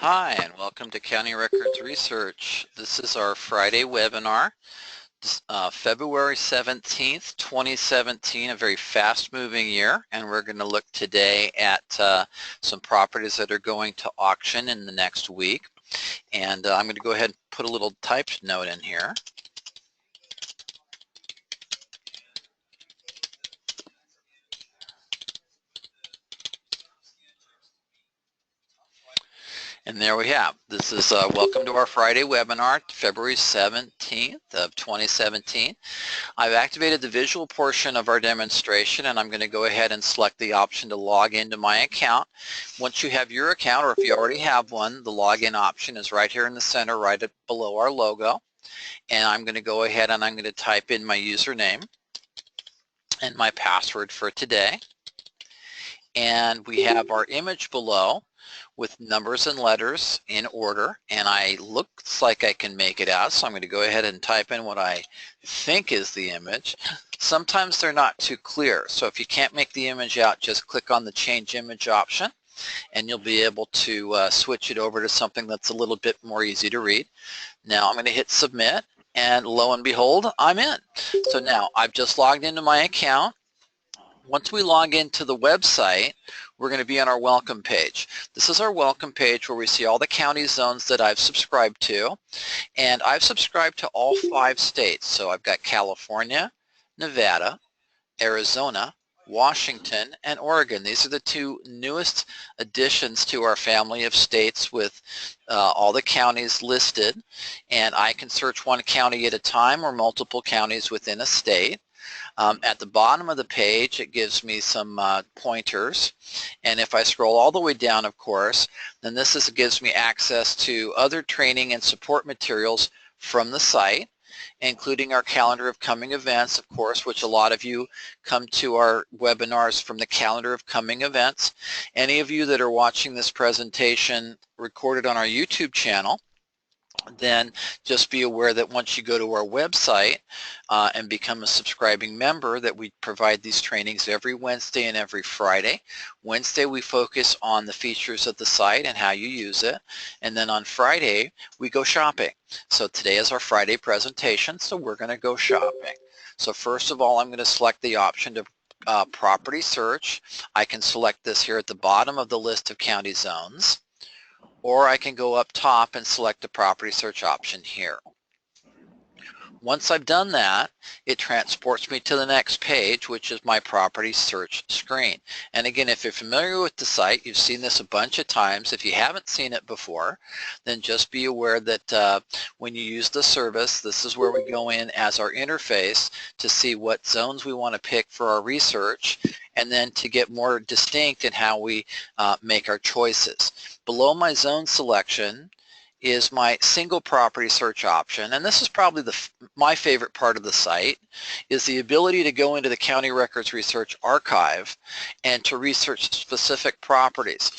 Hi, and welcome to County Records Research. This is our Friday webinar, February 17th, 2017, a very fast-moving year, and we're going to look today at some properties that are going to auction in the next week. And I'm going to go ahead and put a little typed note in here. And there we have. This is welcome to our Friday webinar, February 17th of 2017. I've activated the visual portion of our demonstration, and I'm going to go ahead and select the option to log into my account. Once you have your account, or if you already have one, the login option is right here in the center, right below our logo. And I'm going to go ahead and I'm going to type in my username and my password for today. And we have our image below with numbers and letters in order, and looks like I can make it out, so I'm going to go ahead and type in what I think is the image. Sometimes they're not too clear, so if you can't make the image out, just click on the change image option and you'll be able to switch it over to something that's a little bit more easy to read. Now I'm going to hit submit, and lo and behold, I'm in. So now I've just logged into my account. Once we log into the website, we're going to be on our welcome page. This is our welcome page where we see all the county zones that I've subscribed to. And I've subscribed to all 5 states. So I've got California, Nevada, Arizona, Washington, and Oregon. These are the 2 newest additions to our family of states with all the counties listed. And I can search one county at a time or multiple counties within a state. At the bottom of the page, it gives me some pointers, and if I scroll all the way down, of course, then this gives me access to other training and support materials from the site, including our calendar of coming events, of course, which a lot of you come to our webinars from the calendar of coming events. Any of you that are watching this presentation recorded on our YouTube channel, then just be aware that once you go to our website and become a subscribing member, that we provide these trainings every Wednesday and every Friday. Wednesday we focus on the features of the site and how you use it, and then on Friday we go shopping. So today is our Friday presentation, so we're going to go shopping. So first of all, I'm going to select the option to property search. I can select this here at the bottom of the list of county zones, or I can go up top and select the property search option here. Once I've done that, it transports me to the next page, which is my property search screen. And again, if you're familiar with the site, you've seen this a bunch of times. If you haven't seen it before, then just be aware that when you use the service, this is where we go in as our interface to see what zones we want to pick for our research, and then to get more distinct in how we make our choices. Below my zone selection is my single property search option, and this is probably my favorite part of the site, is the ability to go into the County Records Research Archive and to research specific properties.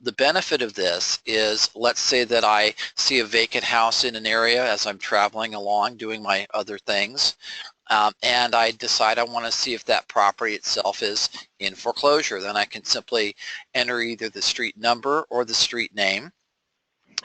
The benefit of this is, let's say that I see a vacant house in an area as I'm traveling along doing my other things, and I decide I want to see if that property itself is in foreclosure. Then I can simply enter either the street number or the street name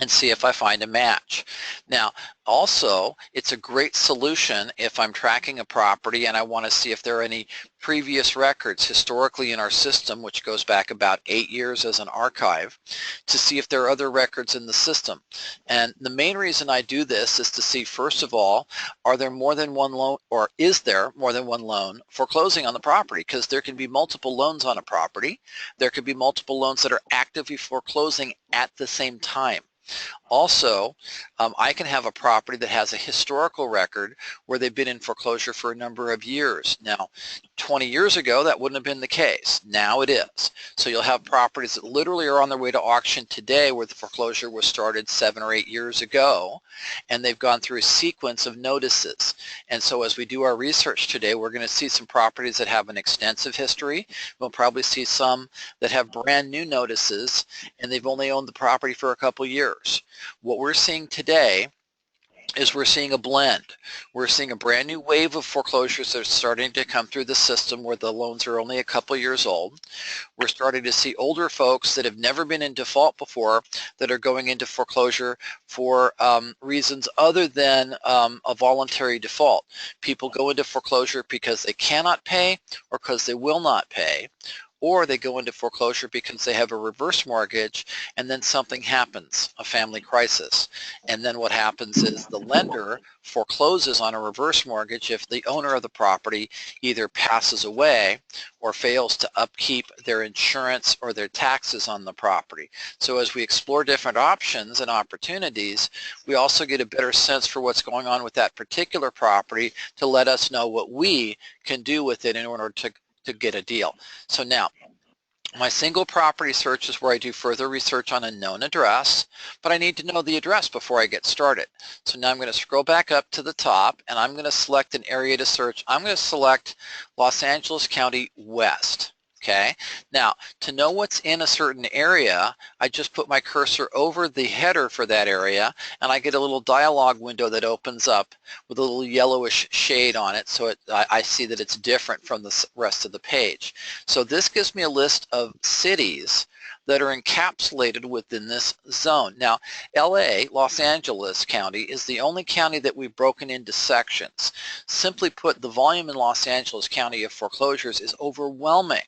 and see if I find a match. Now, also, it's a great solution if I'm tracking a property and I want to see if there are any previous records historically in our system, which goes back about 8 years as an archive, to see if there are other records in the system. And the main reason I do this is to see, first of all, are there more than one loan, or is there more than one loan foreclosing on the property? Because there can be multiple loans on a property. There could be multiple loans that are actively foreclosing at the same time. Also, I can have a property that has a historical record where they've been in foreclosure for a number of years. Now, 20 years ago, that wouldn't have been the case. Now it is. So you'll have properties that literally are on their way to auction today where the foreclosure was started 7 or 8 years ago, and they've gone through a sequence of notices. And so as we do our research today, we're going to see some properties that have an extensive history. We'll probably see some that have brand new notices, and they've only owned the property for a couple years. What we're seeing today is we're seeing a blend. We're seeing a brand new wave of foreclosures that are starting to come through the system where the loans are only a couple years old. We're starting to see older folks that have never been in default before that are going into foreclosure for reasons other than a voluntary default. People go into foreclosure because they cannot pay or because they will not pay, or they go into foreclosure because they have a reverse mortgage and then something happens, a family crisis. And then what happens is the lender forecloses on a reverse mortgage if the owner of the property either passes away or fails to upkeep their insurance or their taxes on the property. So as we explore different options and opportunities, we also get a better sense for what's going on with that particular property to let us know what we can do with it in order to get a deal. So now, my single property search is where I do further research on a known address, but I need to know the address before I get started. So now I'm going to scroll back up to the top and I'm going to select an area to search. I'm going to select Los Angeles County West. Okay, now to know what's in a certain area, I just put my cursor over the header for that area and I get a little dialog window that opens up with a little yellowish shade on it, so I see that it's different from the rest of the page. So this gives me a list of cities that are encapsulated within this zone. Now, LA, Los Angeles County, is the only county that we've broken into sections. Simply put, the volume in Los Angeles County of foreclosures is overwhelming.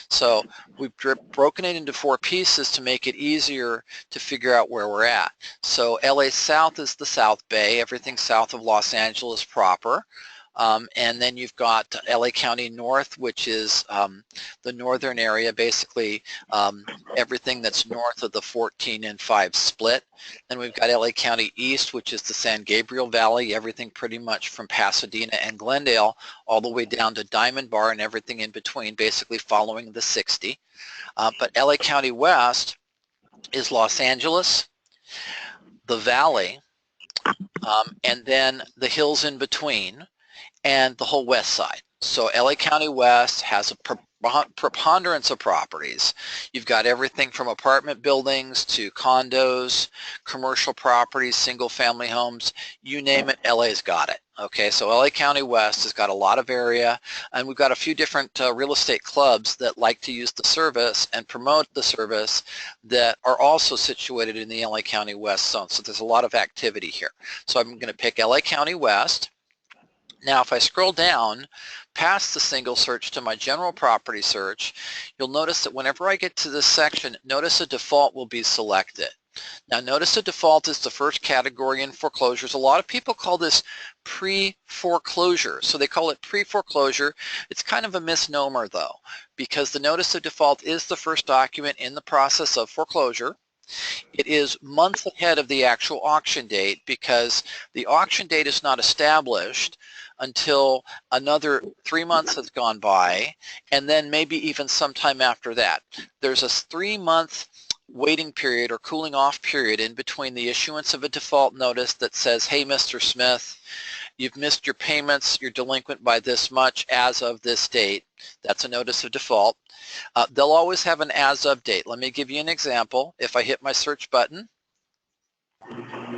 So we've broken it into 4 pieces to make it easier to figure out where we're at. So LA South is the South Bay, everything south of Los Angeles proper. And then you've got LA County North, which is the northern area, basically everything that's north of the 14 and 5 split. Then we've got LA County East, which is the San Gabriel Valley, everything pretty much from Pasadena and Glendale all the way down to Diamond Bar and everything in between, basically following the 60. But LA County West is Los Angeles, the Valley, and then the hills in between, and the whole west side. So LA County West has a preponderance of properties. You've got everything from apartment buildings to condos, commercial properties, single family homes, you name it, LA's got it. Okay, so LA County West has got a lot of area, and we've got a few different real estate clubs that like to use the service and promote the service that are also situated in the LA County West zone. So there's a lot of activity here. So I'm going to pick LA County West. Now, if I scroll down past the single search to my general property search, you'll notice that whenever I get to this section, notice a default will be selected. Now, notice a default is the first category in foreclosures. A lot of people call this pre-foreclosure. So they call it pre-foreclosure. It's kind of a misnomer, though, because the notice of default is the first document in the process of foreclosure. It is months ahead of the actual auction date because the auction date is not established until another 3 months has gone by, and then maybe even sometime after that. There's a 3-month waiting period or cooling off period in between the issuance of a default notice that says, hey, Mr. Smith, you've missed your payments, you're delinquent by this much as of this date. That's a notice of default. They'll always have an as of date. Let me give you an example. If I hit my search button,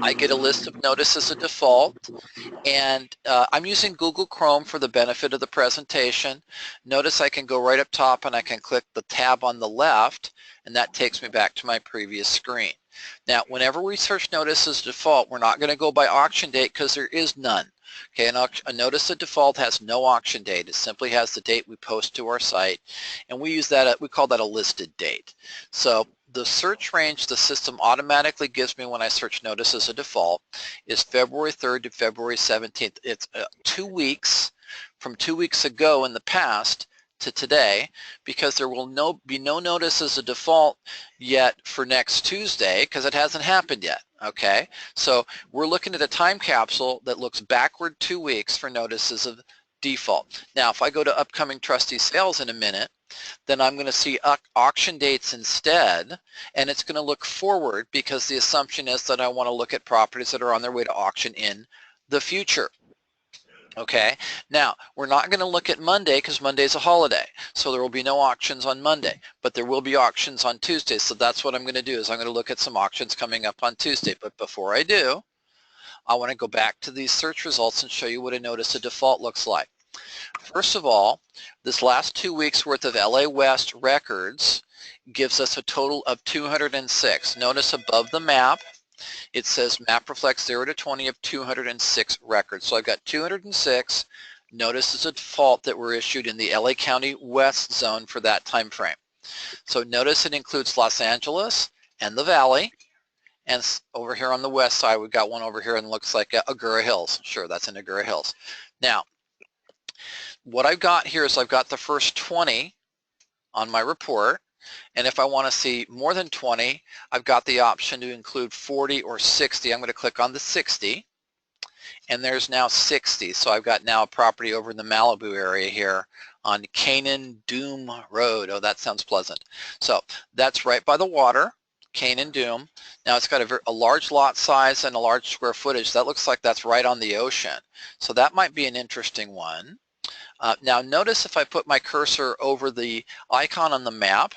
I get a list of notices of default, and I'm using Google Chrome for the benefit of the presentation. Notice I can go right up top and I can click the tab on the left, and that takes me back to my previous screen. Now, whenever we search notices of default, we're not going to go by auction date because there is none. Okay, a notice of default has no auction date. It simply has the date we post to our site, and we use that, we call that a listed date. So the search range the system automatically gives me when I search notices of default is February 3rd to February 17th. It's 2 weeks from 2 weeks ago in the past to today, because there will be no notices of default yet for next Tuesday because it hasn't happened yet. Okay, so we're looking at a time capsule that looks backward 2 weeks for notices of default. Now, if I go to upcoming trustee sales in a minute, then I'm going to see auction dates instead, and it's going to look forward because the assumption is that I want to look at properties that are on their way to auction in the future. Okay, now we're not going to look at Monday because Monday's a holiday, so there will be no auctions on Monday, but there will be auctions on Tuesday. So that's what I'm going to do, is I'm going to look at some auctions coming up on Tuesday. But before I do, I want to go back to these search results and show you what a notice of default looks like. First of all, this last 2 weeks worth of LA West records gives us a total of 206. Notice above the map, it says map reflects 0 to 20 of 206 records. So I've got 206 notices of default that were issued in the LA County West zone for that time frame. So notice it includes Los Angeles and the Valley. And over here on the west side, we've got one over here and looks like Agoura Hills. Sure, that's in Agoura Hills. Now, what I've got here is I've got the first 20 on my report. And if I want to see more than 20, I've got the option to include 40 or 60. I'm going to click on the 60. And there's now 60. So I've got now a property over in the Malibu area here on Canaan Doom Road. Oh, that sounds pleasant. So that's right by the water, Canaan Doom. Now it's got a large lot size and a large square footage. That looks like that's right on the ocean. So that might be an interesting one. Now notice if I put my cursor over the icon on the map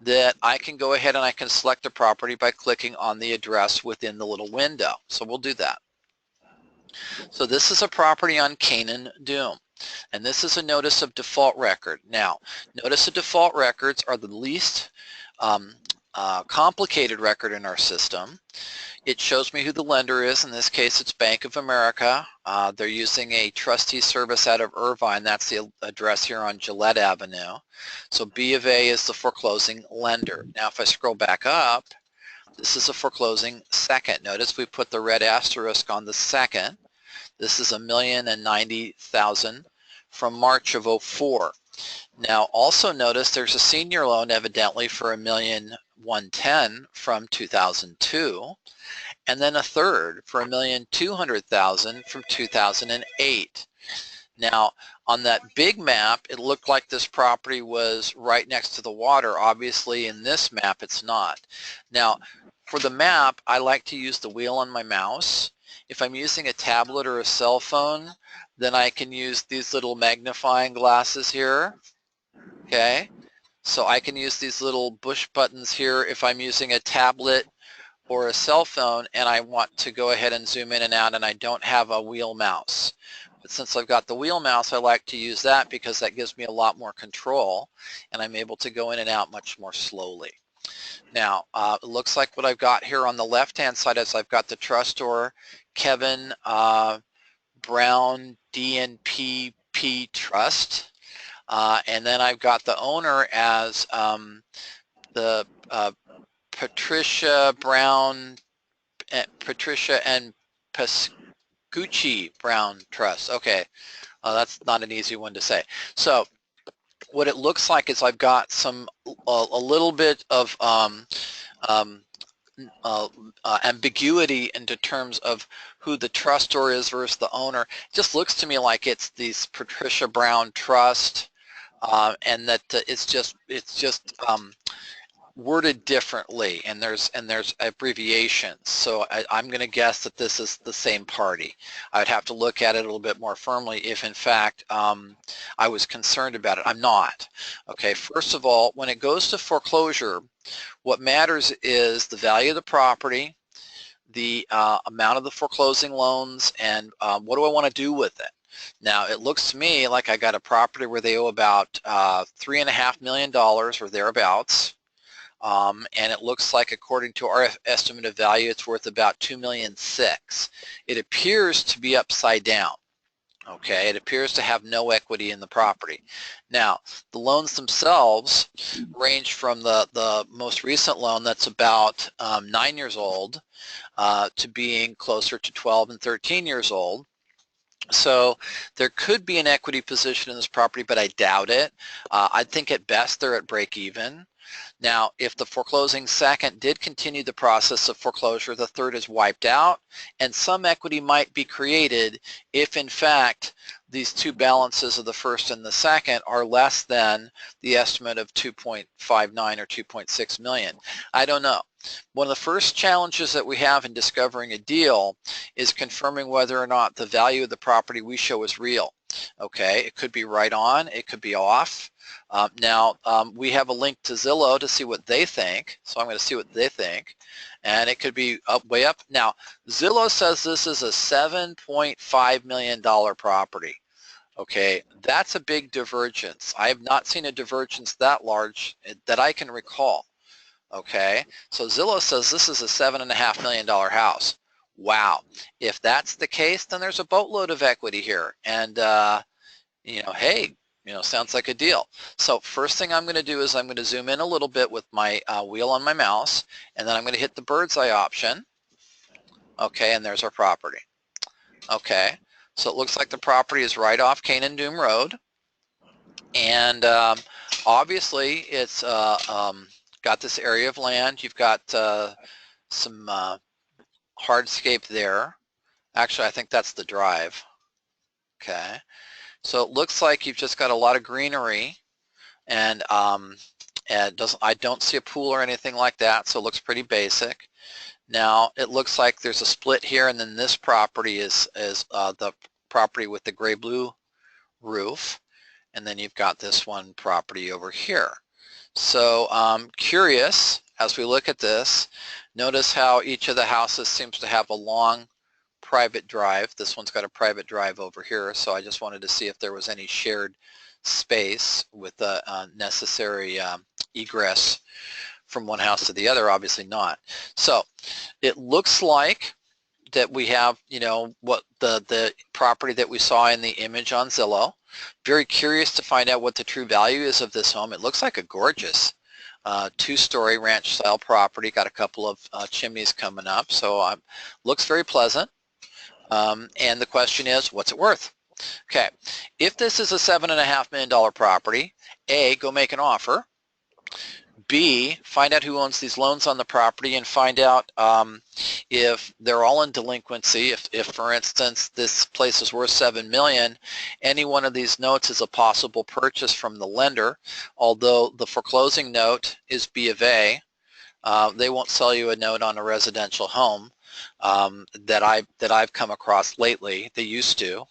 that I can go ahead and I can select a property by clicking on the address within the little window. So we'll do that. So this is a property on Canaan Doom, and this is a notice of default record. Now, notice of default records are the least complicated record in our system. It shows me who the lender is. In this case, it's Bank of America. They're using a trustee service out of Irvine. That's the address here on Gillette Avenue. So B of A is the foreclosing lender. Now, if I scroll back up, this is a foreclosing second. Notice we put the red asterisk on the second. This is $1,090,000 from March of 04. Now also notice there's a senior loan evidently for $1,110,000 from 2002, and then a third for $1,200,000 from 2008. Now on that big map, it looked like this property was right next to the water. Obviously in this map it's not. Now for the map, I like to use the wheel on my mouse. If I'm using a tablet or a cell phone, then I can use these little magnifying glasses here. Okay, so I can use these little push buttons here if I'm using a tablet or a cell phone and I want to go ahead and zoom in and out and I don't have a wheel mouse. But since I've got the wheel mouse, I like to use that because that gives me a lot more control and I'm able to go in and out much more slowly. Now, it looks like what I've got here on the left-hand side is I've got the trustor, Kevin Brown DNPP Trust, and then I've got the owner as the Patricia and Pascucci Brown Trust. Okay, that's not an easy one to say. So what it looks like is I've got some a little bit of ambiguity into terms of who the trustor is versus the owner. It just looks to me like it's these Patricia Brown Trust, and that it's just worded differently, and there's abbreviations. So I'm going to guess that this is the same party. I would have to look at it a little bit more firmly if in fact I was concerned about it. I'm not. Okay, first of all, when it goes to foreclosure, what matters is the value of the property, the amount of the foreclosing loans, and what do I want to do with it. Now it looks to me like I got a property where they owe about $3.5 million or thereabouts. And it looks like according to our estimate of value it's worth about $2.6 million. It appears to be upside down. Okay, it appears to have no equity in the property. Now the loans themselves range from the most recent loan that's about 9 years old to being closer to 12 and 13 years old. So there could be an equity position in this property, but I doubt it. I think at best they're at break even. Now, if the foreclosing second did continue the process of foreclosure, the third is wiped out, and some equity might be created if, in fact, these two balances of the first and the second are less than the estimate of 2.59 or 2.6 million. I don't know. One of the first challenges that we have in discovering a deal is confirming whether or not the value of the property we show is real. Okay, it could be right on, it could be off. We have a link to Zillow to see what they think, so I'm going to see what they think, and it could be up, way up. Now, Zillow says this is a $7.5 million property. Okay, that's a big divergence. I have not seen a divergence that large that I can recall. Okay, so Zillow says this is a $7.5 million house. Wow, if that's the case, then there's a boatload of equity here, and hey, sounds like a deal. So first thing I'm going to do is I'm going to zoom in a little bit with my wheel on my mouse, and then I'm going to hit the bird's eye option. Okay, and there's our property. Okay, so it looks like the property is right off Canaan Doom Road, and obviously it's got this area of land. You've got some hardscape there. Actually, I think that's the drive. Okay, so it looks like you've just got a lot of greenery, and I don't see a pool or anything like that, so it looks pretty basic. Now it looks like there's a split here, and then this property is the property with the gray-blue roof, and then you've got this one property over here. So curious, as we look at this, notice how each of the houses seems to have a long private drive. This one's got a private drive over here, so I just wanted to see if there was any shared space with the necessary egress from one house to the other. Obviously not. So it looks like that we have, what the property that we saw in the image on Zillow. Very curious to find out what the true value is of this home. It looks like a gorgeous two-story ranch-style property. Got a couple of chimneys coming up, so looks very pleasant. And the question is, what's it worth? Okay, if this is a $7.5 million property, A, go make an offer. B, find out who owns these loans on the property and find out if they're all in delinquency. If, for instance, this place is worth $7 million, any one of these notes is a possible purchase from the lender. Although the foreclosing note is B of A, they won't sell you a note on a residential home that I've come across lately. They used to.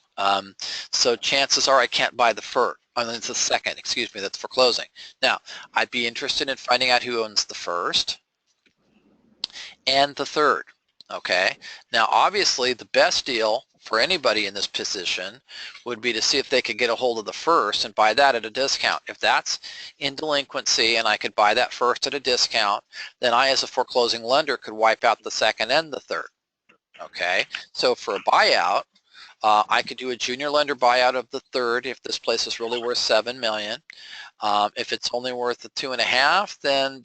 So chances are I can't buy the first. It's the second, excuse me, that's foreclosing. Now, I'd be interested in finding out who owns the first and the third, okay? Now, obviously, the best deal for anybody in this position would be to see if they could get a hold of the first and buy that at a discount. If that's in delinquency and I could buy that first at a discount, then I, as a foreclosing lender, could wipe out the second and the third, okay? So for a buyout, I could do a junior lender buyout of the third if this place is really worth $7 million. If it's only worth the 2.5, then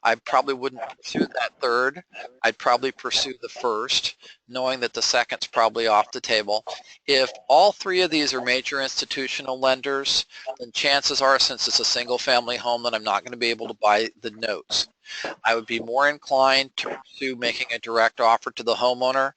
I probably wouldn't pursue that third. I'd probably pursue the first, knowing that the second's probably off the table. If all three of these are major institutional lenders, then chances are, since it's a single-family home, that I'm not going to be able to buy the notes. I would be more inclined to pursue making a direct offer to the homeowner.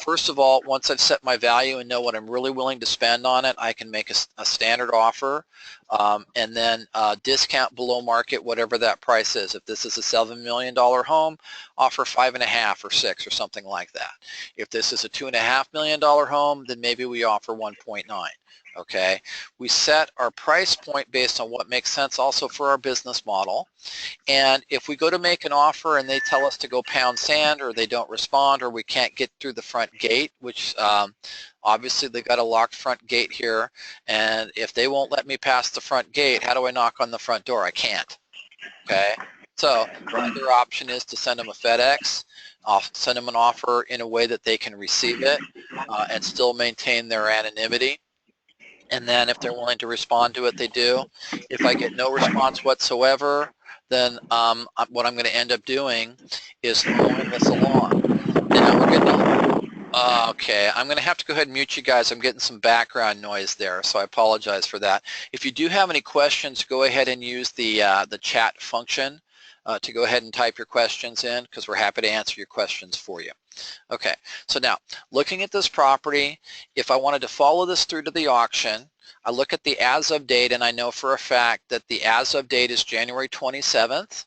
First of all, once I've set my value and know what I'm really willing to spend on it, I can make a standard offer and then discount below market whatever that price is. If this is a $7 million home, offer 5.5 or 6 or something like that. If this is a $2.5 million home, then maybe we offer 1.9. Okay, we set our price point based on what makes sense also for our business model. And if we go to make an offer and they tell us to go pound sand, or they don't respond, or we can't get through the front gate, which obviously they got a locked front gate here, and if they won't let me pass the front gate, how do I knock on the front door? I can't. Okay, so the other option is to send them a FedEx. I'll send them an offer in a way that they can receive it and still maintain their anonymity. And then if they're willing to respond to it, they do. If I get no response whatsoever, then what I'm going to end up doing is moving this along. Now we're getting okay, I'm going to have to go ahead and mute you guys. I'm getting some background noise there, so I apologize for that. If you do have any questions, go ahead and use the chat function to go ahead and type your questions in, because we're happy to answer your questions for you. Okay, so now looking at this property, if I wanted to follow this through to the auction, I look at the as of date, and I know for a fact that the as of date is January 27th.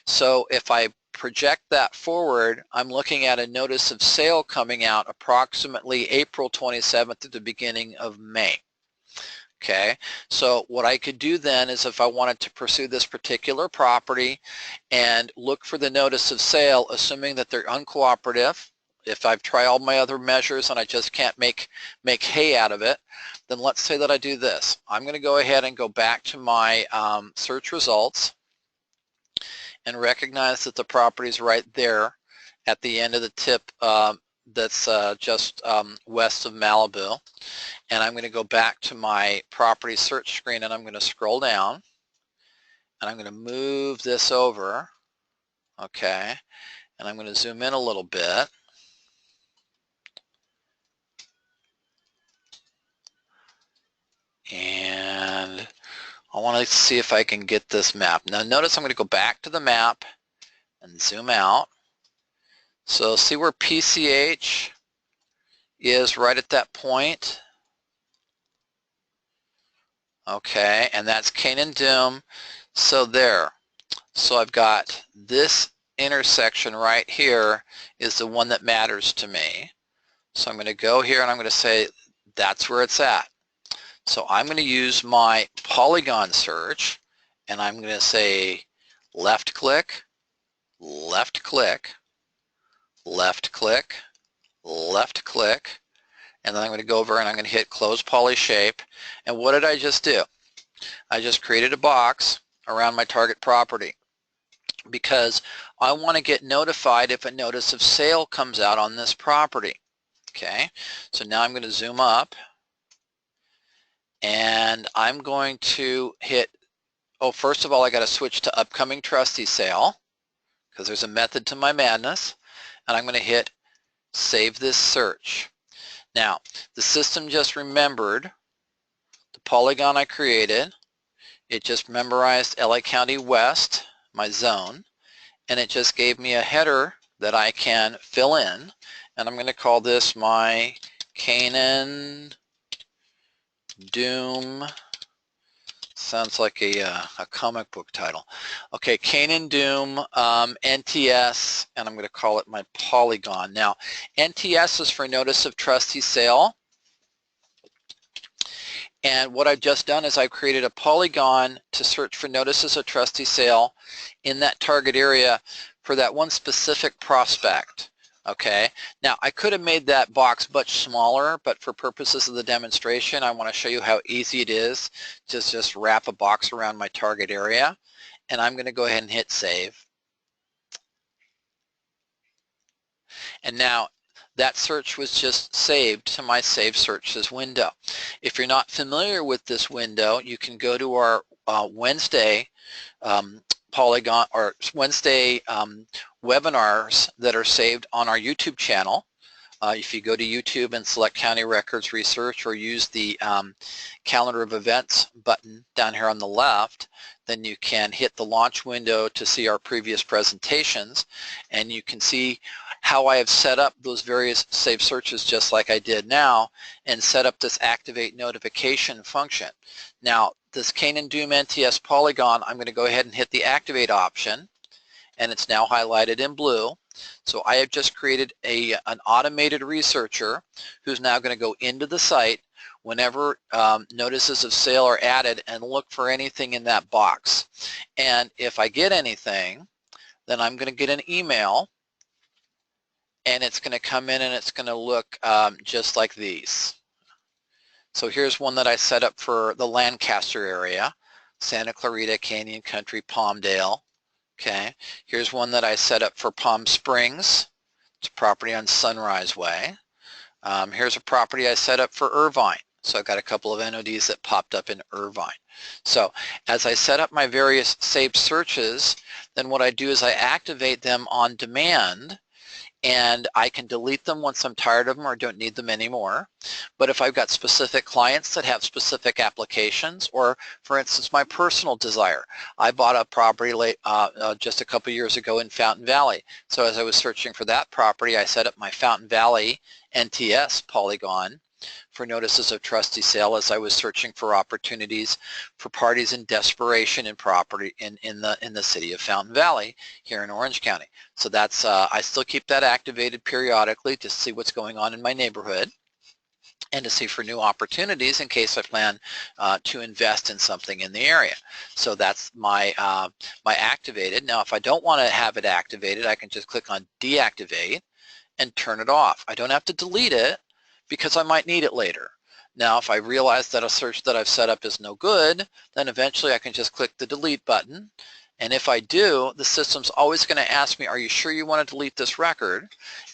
So if I project that forward, I'm looking at a notice of sale coming out approximately April 27th to the beginning of May. Okay, so what I could do then is if I wanted to pursue this particular property and look for the notice of sale, assuming that they're uncooperative, if I've tried all my other measures and I just can't make hay out of it, then let's say that I do this. I'm going to go ahead and go back to my search results and recognize that the property is right there at the end of the tip that's just west of Malibu. And I'm going to go back to my property search screen and I'm going to scroll down and I'm going to move this over, okay, and I'm going to zoom in a little bit. And I want to see if I can get this map. Now notice I'm going to go back to the map and zoom out. So see where PCH is right at that point. Okay, and that's Canaan Doom. So there. So I've got this intersection right here is the one that matters to me. So I'm going to go here and I'm going to say that's where it's at. So I'm going to use my polygon search and I'm going to say left click, left click, left click, left click, and then I'm going to go over and I'm going to hit close poly shape. And what did I just do? I just created a box around my target property because I want to get notified if a notice of sale comes out on this property. Okay, so now I'm going to zoom up and I'm going to hit, oh, first of all, I got to switch to upcoming trustee sale because there's a method to my madness, and I'm going to hit save this search. Now, the system just remembered the polygon I created. It just memorized LA County West, my zone, and it just gave me a header that I can fill in, and I'm going to call this my Canaan Doom. Sounds like a comic book title. Okay, Canaan Doom NTS, and I'm going to call it my polygon. Now, NTS is for notice of trustee sale. And what I've just done is I've created a polygon to search for notices of trustee sale in that target area for that one specific prospect. Okay, now I could have made that box much smaller, but for purposes of the demonstration, I want to show you how easy it is to just wrap a box around my target area. And I'm going to go ahead and hit save. And now that search was just saved to my Save Searches window. If you're not familiar with this window, you can go to our Wednesday polygon or Wednesday webinars that are saved on our YouTube channel. If you go to YouTube and select County Records Research or use the Calendar of Events button down here on the left, then you can hit the launch window to see our previous presentations, and you can see how I have set up those various save searches just like I did now and set up this activate notification function. Now this Canaan Doom NTS polygon, I'm going to go ahead and hit the activate option, and it's now highlighted in blue. So I have just created an automated researcher who's now going to go into the site whenever notices of sale are added and look for anything in that box. And if I get anything, then I'm going to get an email, and it's going to come in and it's going to look just like these. So here's one that I set up for the Lancaster area, Santa Clarita, Canyon Country, Palmdale. Okay, here's one that I set up for Palm Springs. It's a property on Sunrise Way. Here's a property I set up for Irvine. So I've got a couple of NODs that popped up in Irvine. So as I set up my various saved searches, then what I do is I activate them on demand, and I can delete them once I'm tired of them or don't need them anymore. But if I've got specific clients that have specific applications, or for instance my personal desire, I bought a property just a couple years ago in Fountain Valley. So as I was searching for that property, I set up my Fountain Valley NTS polygon for notices of trustee sale as I was searching for opportunities for parties in desperation in property in the city of Fountain Valley here in Orange County. So that's I still keep that activated periodically to see what's going on in my neighborhood. and to see for new opportunities in case I plan to invest in something in the area. So that's my my activated. Now if I don't want to have it activated, I can just click on deactivate and turn it off. I don't have to delete it because I might need it later. Now if I realize that a search that I've set up is no good, then eventually I can just click the delete button. And if I do, the system's always going to ask me, are you sure you want to delete this record?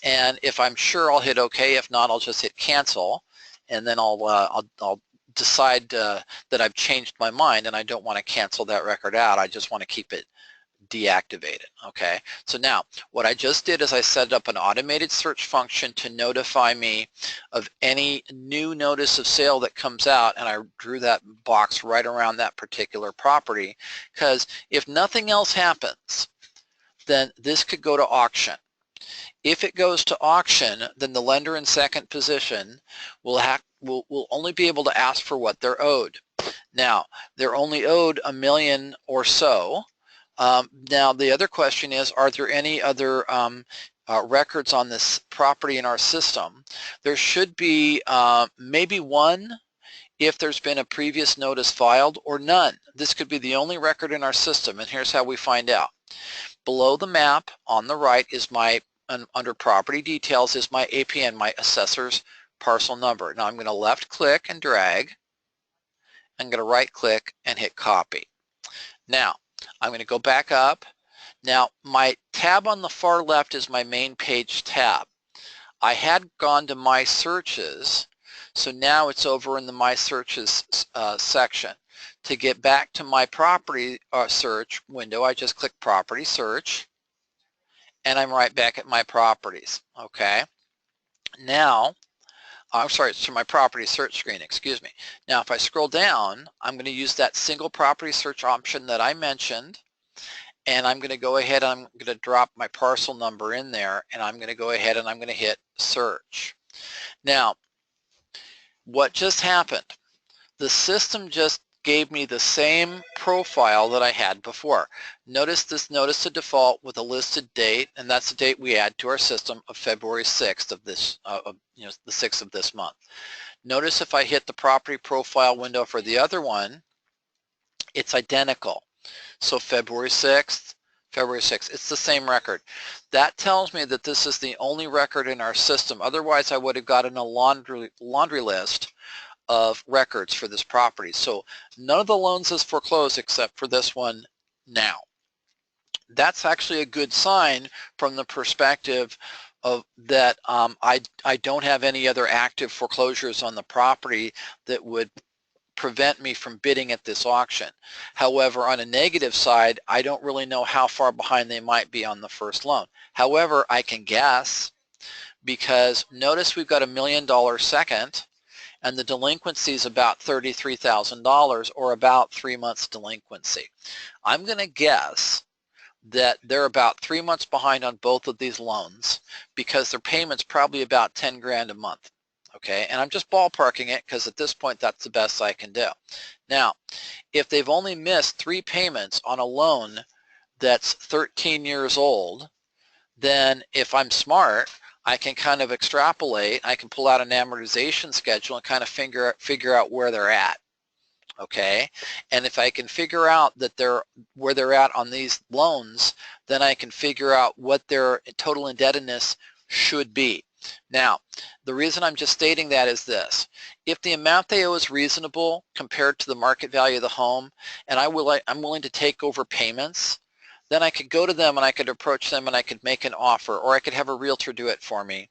And if I'm sure, I'll hit OK. If not, I'll just hit cancel. And then I'll decide that I've changed my mind and I don't want to cancel that record out. I just want to keep it deactivated. Okay, so now what I just did is I set up an automated search function to notify me of any new notice of sale that comes out, and I drew that box right around that particular property, because if nothing else happens, then this could go to auction. If it goes to auction, then the lender in second position will only be able to ask for what they're owed. Now, they're only owed $1 million or so. Now, the other question is, are there any other records on this property in our system? There should be maybe one if there's been a previous notice filed, or none. This could be the only record in our system, and here's how we find out. Below the map on the right is under property details is my APN, my assessor's parcel number. Now I'm going to left click and drag. I'm going to right click and hit copy. Now I'm going to go back up. Now my tab on the far left is my main page tab. I had gone to my searches, so now it's over in the my searches section. To get back to my property search window, I just click property search and I'm right back at my properties. Okay, now I'm sorry, it's to my property search screen, excuse me. Now if I scroll down, I'm going to use that single property search option that I mentioned, and I'm going to go ahead and I'm going to drop my parcel number in there, and I'm going to go ahead and I'm going to hit search. Now what just happened? The system just gave me the same profile that I had before. Notice this notice to default with a listed date, and that's the date we add to our system of February 6th of this, the 6th of this month. Notice if I hit the property profile window for the other one, it's identical. So February 6th, it's the same record. That tells me that this is the only record in our system. Otherwise, I would have gotten a laundry list of records for this property. So none of the loans is foreclosed except for this one now. That's actually a good sign from the perspective of that I don't have any other active foreclosures on the property that would prevent me from bidding at this auction. However, on a negative side, I don't really know how far behind they might be on the first loan. However, I can guess, because notice we've got $1 million second, and the delinquency is about $33,000, or about 3 months delinquency. I'm going to guess that they're about 3 months behind on both of these loans because their payment's probably about 10 grand a month. Okay, and I'm just ballparking it because at this point that's the best I can do. Now, if they've only missed 3 payments on a loan that's 13 years old, then if I'm smart, I can kind of extrapolate. I can pull out an amortization schedule and kind of figure out where they're at. Okay, and if I can figure out that where they're at on these loans, then I can figure out what their total indebtedness should be. Now, the reason I'm just stating that is this: if the amount they owe is reasonable compared to the market value of the home, and I'm willing to take over payments, then I could go to them and I could approach them and I could make an offer, or I could have a realtor do it for me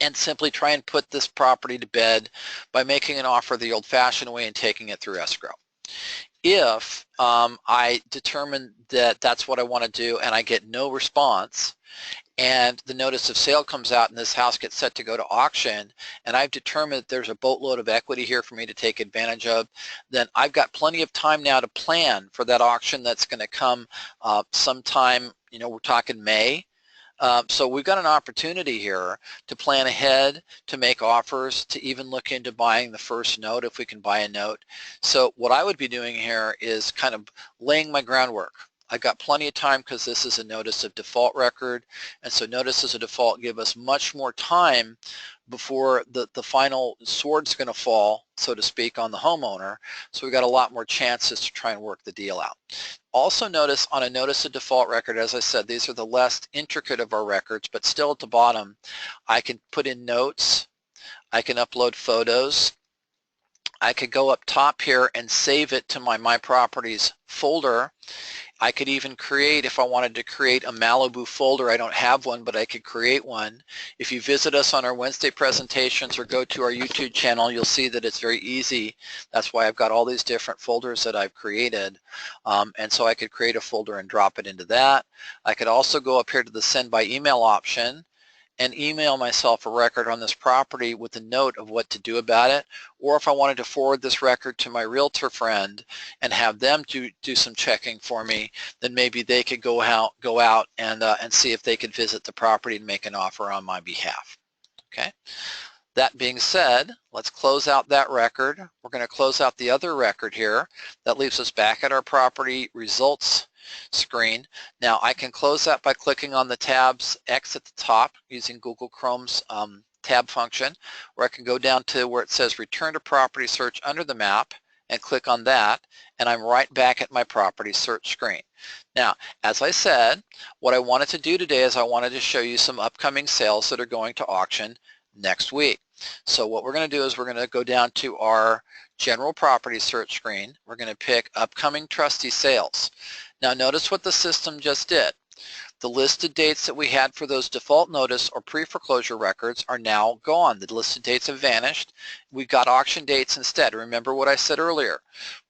and simply try and put this property to bed by making an offer the old-fashioned way and taking it through escrow. If I determine that that's what I want to do and I get no response, and the notice of sale comes out and this house gets set to go to auction, and I've determined that there's a boatload of equity here for me to take advantage of, then I've got plenty of time now to plan for that auction that's going to come sometime, we're talking May. So we've got an opportunity here to plan ahead, to make offers, to even look into buying the first note if we can buy a note. So what I would be doing here is kind of laying my groundwork. I got plenty of time because this is a notice of default record, and so notices of default give us much more time before the final sword's going to fall, so to speak, on the homeowner. So we got a lot more chances to try and work the deal out. Also notice on a notice of default record, as I said, these are the less intricate of our records, but still at the bottom, I can put in notes, I can upload photos, I could go up top here and save it to my Properties folder. I could even create, if I wanted to create a Malibu folder, I don't have one, but I could create one. If you visit us on our Wednesday presentations or go to our YouTube channel, you'll see that it's very easy. That's why I've got all these different folders that I've created. And so I could create a folder and drop it into that. I could also go up here to the send by email option and email myself a record on this property with a note of what to do about it, or if I wanted to forward this record to my realtor friend and have them do some checking for me, then maybe they could go out and see if they could visit the property and make an offer on my behalf. Okay. That being said, let's close out that record. We're going to close out the other record here. That leaves us back at our property results screen. Now I can close that by clicking on the tabs X at the top using Google Chrome's tab function, or I can go down to where it says return to property search under the map and click on that, and I'm right back at my property search screen. Now, as I said, what I wanted to do today is I wanted to show you some upcoming sales that are going to auction next week. So what we're going to do is we're going to go down to our general property search screen. We're going to pick upcoming trustee sales. Now notice what the system just did. The listed dates that we had for those default notice or pre-foreclosure records are now gone. The listed dates have vanished. We've got auction dates instead. Remember what I said earlier.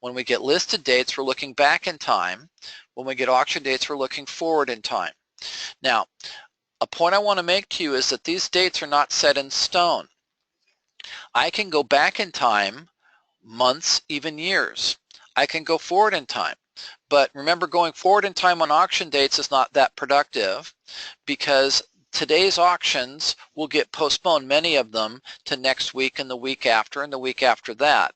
When we get listed dates, we're looking back in time. When we get auction dates, we're looking forward in time. Now, a point I want to make to you is that these dates are not set in stone. I can go back in time, months, even years. I can go forward in time. But remember, going forward in time on auction dates is not that productive because today's auctions will get postponed, many of them, to next week and the week after and the week after that.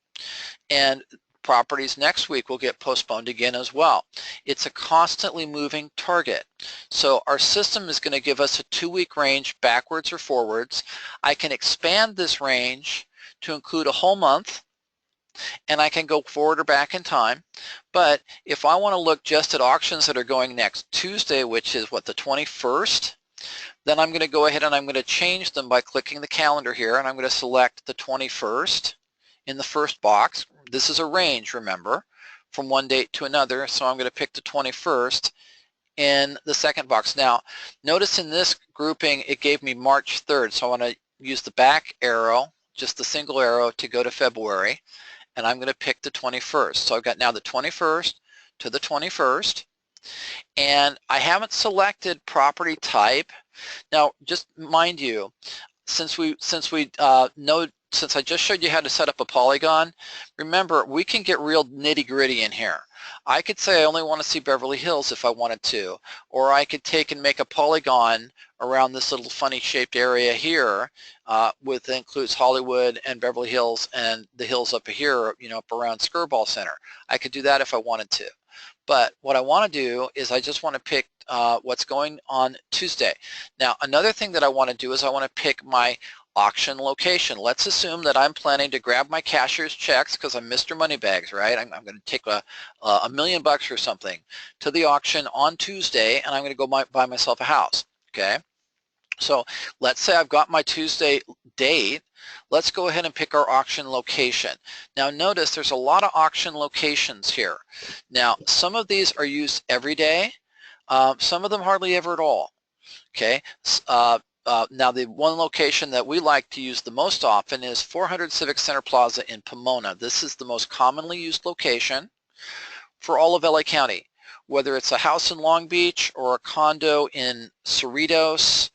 And properties next week will get postponed again as well. It's a constantly moving target. So our system is going to give us a 2-week range backwards or forwards. I can expand this range to include a whole month, and I can go forward or back in time. But if I want to look just at auctions that are going next Tuesday, which is what, the 21st, then I'm going to go ahead and I'm going to change them by clicking the calendar here, and I'm going to select the 21st in the first box. This is a range, remember, from one date to another, so I'm going to pick the 21st in the second box. Now, notice in this grouping it gave me March 3rd, so I want to use the back arrow, just the single arrow, to go to February. And I'm going to pick the 21st. So I've got now the 21st to the 21st, and I haven't selected property type. Now, just mind you, since I just showed you how to set up a polygon, remember, we can get real nitty-gritty in here. I could say I only want to see Beverly Hills if I wanted to, or I could take and make a polygon around this little funny shaped area here, with includes Hollywood and Beverly Hills and the hills up here, up around Skirball Center. I could do that if I wanted to. But what I want to do is I just want to pick what's going on Tuesday. Now, another thing that I want to do is I want to pick my auction location. Let's assume that I'm planning to grab my cashier's checks because I'm Mr. Moneybags, right? I'm going to take $1 million or something to the auction on Tuesday, and I'm going to go buy myself a house, okay? So let's say I've got my Tuesday date. Let's go ahead and pick our auction location. Now notice there's a lot of auction locations here. Now some of these are used every day. Some of them hardly ever at all, okay? Now the one location that we like to use the most often is 400 Civic Center Plaza in Pomona. This is the most commonly used location for all of LA County. Whether it's a house in Long Beach or a condo in Cerritos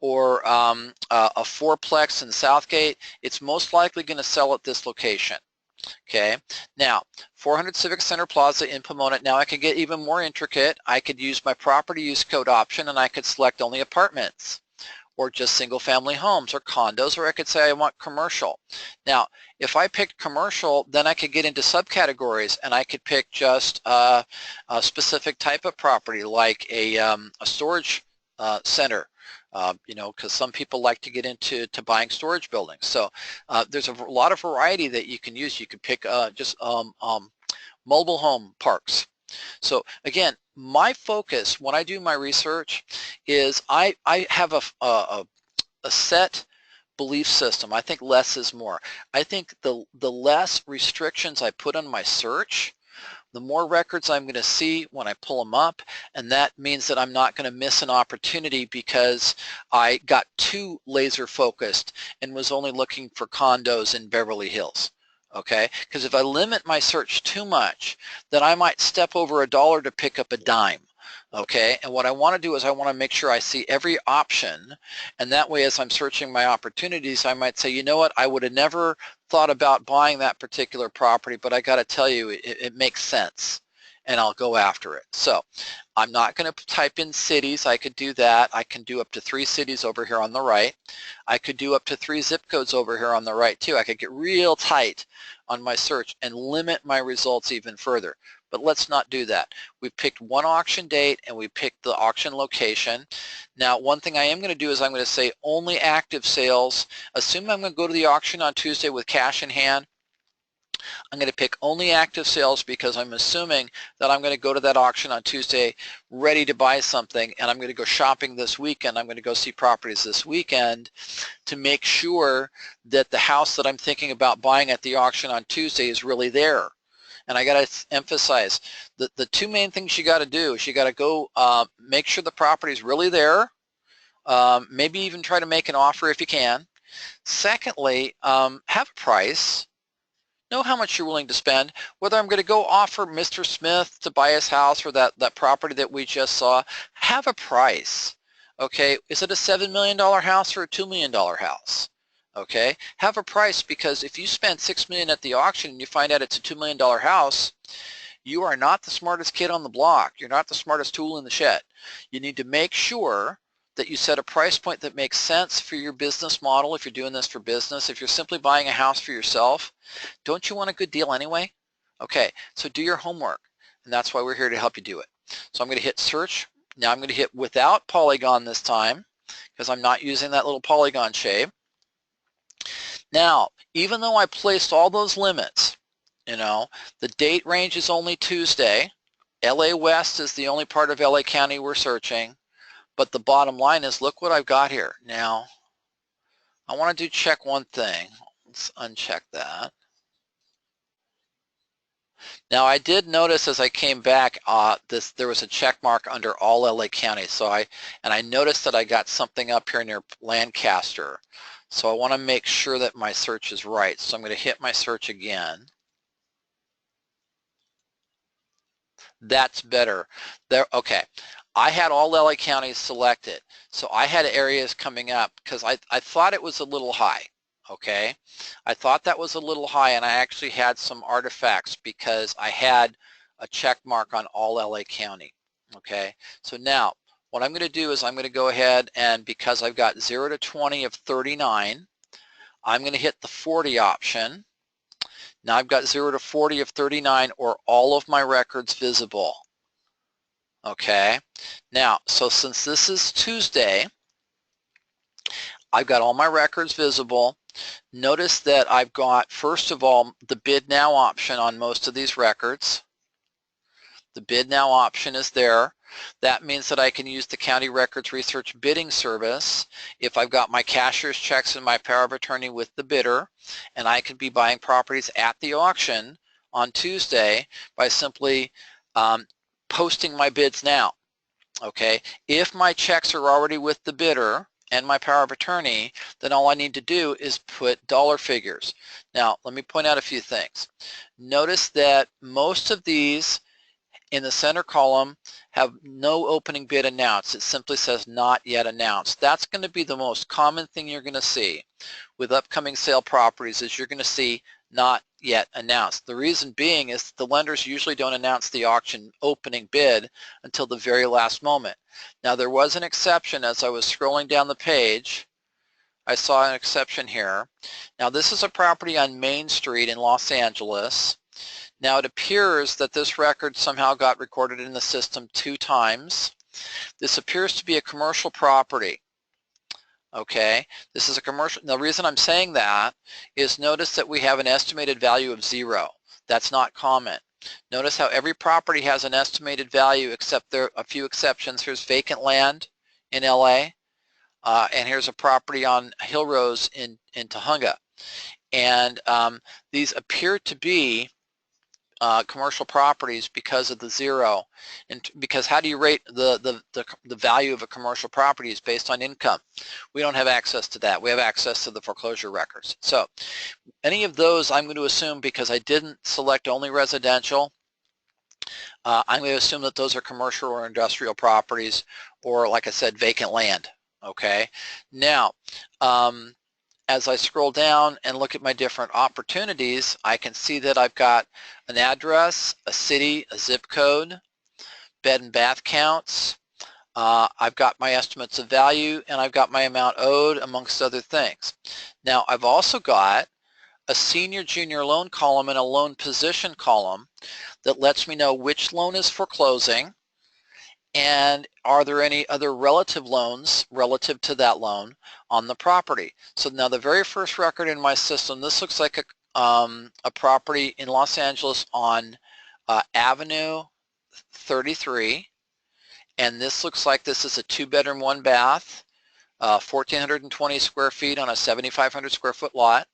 or a fourplex in Southgate, it's most likely going to sell at this location. Okay, now 400 Civic Center Plaza in Pomona. Now I could get even more intricate. I could use my property use code option and I could select only apartments. or just single family homes or condos, or I could say I want commercial. Now, if I picked commercial, then I could get into subcategories and I could pick just a specific type of property, like a storage center. You know, because some people like to get into buying storage buildings. So there's a lot of variety that you can use. You could pick just mobile home parks. So again, my focus when I do my research is I have a set belief system. I think less is more. I think the less restrictions I put on my search, the more records I'm going to see when I pull them up, and that means that I'm not going to miss an opportunity because I got too laser focused and was only looking for condos in Beverly Hills. Okay, because if I limit my search too much, then I might step over $1 to pick up a dime. Okay, and what I want to do is I want to make sure I see every option, and that way as I'm searching my opportunities, I might say, you know what, I would have never thought about buying that particular property, but I got to tell you, it makes sense, and I'll go after it. So I'm not going to type in cities. I could do that. I can do up to 3 cities over here on the right. I could do up to 3 zip codes over here on the right too. I could get real tight on my search and limit my results even further. But let's not do that. We picked one auction date and we picked the auction location. Now, one thing I am going to do is I'm going to say only active sales. Assume I'm going to go to the auction on Tuesday with cash in hand. I'm going to pick only active sales because I'm assuming that I'm going to go to that auction on Tuesday ready to buy something, and I'm going to go shopping this weekend. I'm going to go see properties this weekend to make sure that the house that I'm thinking about buying at the auction on Tuesday is really there. And I got to emphasize that the 2 main things you got to do is you got to go make sure the property is really there. Maybe even try to make an offer if you can. Secondly, have a price. Know how much you're willing to spend. Whether I'm going to go offer Mr. Smith to buy his house or that property that we just saw, have a price. Okay, is it a $7 million house or a $2 million house? Okay, have a price, because if you spend $6 million at the auction and you find out it's a $2 million house, you are not the smartest kid on the block. You're not the smartest tool in the shed. You need to make sure that you set a price point that makes sense for your business model. If you're doing this for business, if you're simply buying a house for yourself, don't you want a good deal anyway? Okay, so do your homework, and that's why we're here to help you do it. So I'm going to hit search. Now I'm going to hit without polygon this time because I'm not using that little polygon shape. Now, even though I placed all those limits, you know, the date range is only Tuesday. LA West is the only part of LA County we're searching. But the bottom line is, look what I've got here. Now, I want to check one thing. Let's uncheck that. Now, I did notice as I came back, there was a check mark under all LA County. So I noticed that I got something up here near Lancaster. So I want to make sure that my search is right. So I'm going to hit my search again. That's better. There, okay. I had all LA counties selected, so I had areas coming up because I thought it was a little high, okay? I thought that was a little high, and I actually had some artifacts because I had a check mark on all LA County, okay? So now, what I'm going to do is I'm going to go ahead, and because I've got 0 to 20 of 39, I'm going to hit the 40 option. Now I've got 0 to 40 of 39, or all of my records visible. Okay, now, so since this is Tuesday, I've got all my records visible. Notice that I've got, first of all, the bid now option on most of these records. The bid now option is there. That means that I can use the County Records Research bidding service if I've got my cashier's checks and my power of attorney with the bidder, and I can be buying properties at the auction on Tuesday by simply posting my bids now. Okay, if my checks are already with the bidder and my power of attorney, then all I need to do is put dollar figures. Now, let me point out a few things. Notice that most of these in the center column have no opening bid announced. It simply says not yet announced. That's going to be the most common thing you're going to see with upcoming sale properties, is you're going to see not yet announced. The reason being is that the lenders usually don't announce the auction opening bid until the very last moment. Now there was an exception as I was scrolling down the page. I saw an exception here. Now this is a property on Main Street in Los Angeles. Now it appears that this record somehow got recorded in the system 2 times. This appears to be a commercial property. Okay, this is a commercial. The reason I'm saying that is notice that we have an estimated value of 0. That's not common. Notice how every property has an estimated value except there are a few exceptions. Here's vacant land in LA, and here's a property on Hill Rose in Tujunga. And these appear to be commercial properties because of the 0, and because how do you rate the value of a commercial property is based on income. We don't have access to that. We have access to the foreclosure records. So any of those I'm going to assume, because I didn't select only residential, I'm going to assume that those are commercial or industrial properties, or like I said, vacant land. Okay, now as I scroll down and look at my different opportunities, I can see that I've got an address, a city, a zip code, bed and bath counts. I've got my estimates of value, and I've got my amount owed, amongst other things. Now I've also got a senior junior loan column and a loan position column that lets me know which loan is foreclosing, and are there any other relative loans relative to that loan on the property. So now the very first record in my system, this looks like a property in Los Angeles on Avenue 33, and this looks like this is a 2-bedroom, 1-bath, 1,420 square feet on a 7,500 square foot lot.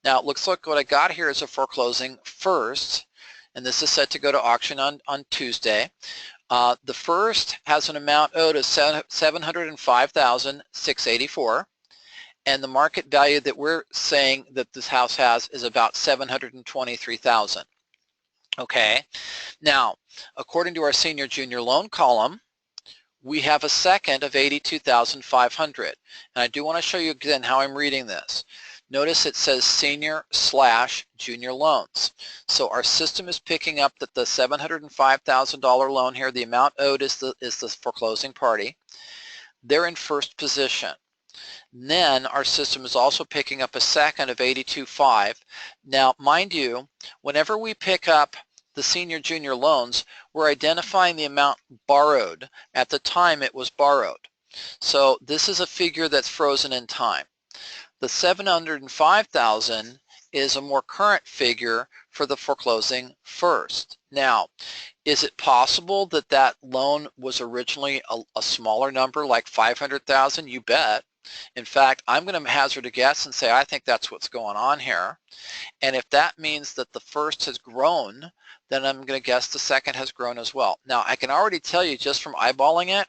Now it looks like what I got here is a foreclosing first, and this is set to go to auction on Tuesday. The first has an amount owed of $705,684, and the market value that we're saying that this house has is about $723,000. Okay, now according to our senior junior loan column, we have a second of $82,500, and I do want to show you again how I'm reading this. Notice it says senior/junior loans. So our system is picking up that the $705,000 loan here, the amount owed is the foreclosing party. They're in first position. Then our system is also picking up a second of $82,500. Now, mind you, whenever we pick up the senior junior loans, we're identifying the amount borrowed at the time it was borrowed. So this is a figure that's frozen in time. The $705,000 is a more current figure for the foreclosing first. Now, is it possible that that loan was originally a smaller number, like $500,000? You bet. In fact, I'm going to hazard a guess and say I think that's what's going on here. And if that means that the first has grown, then I'm going to guess the second has grown as well. Now, I can already tell you just from eyeballing it,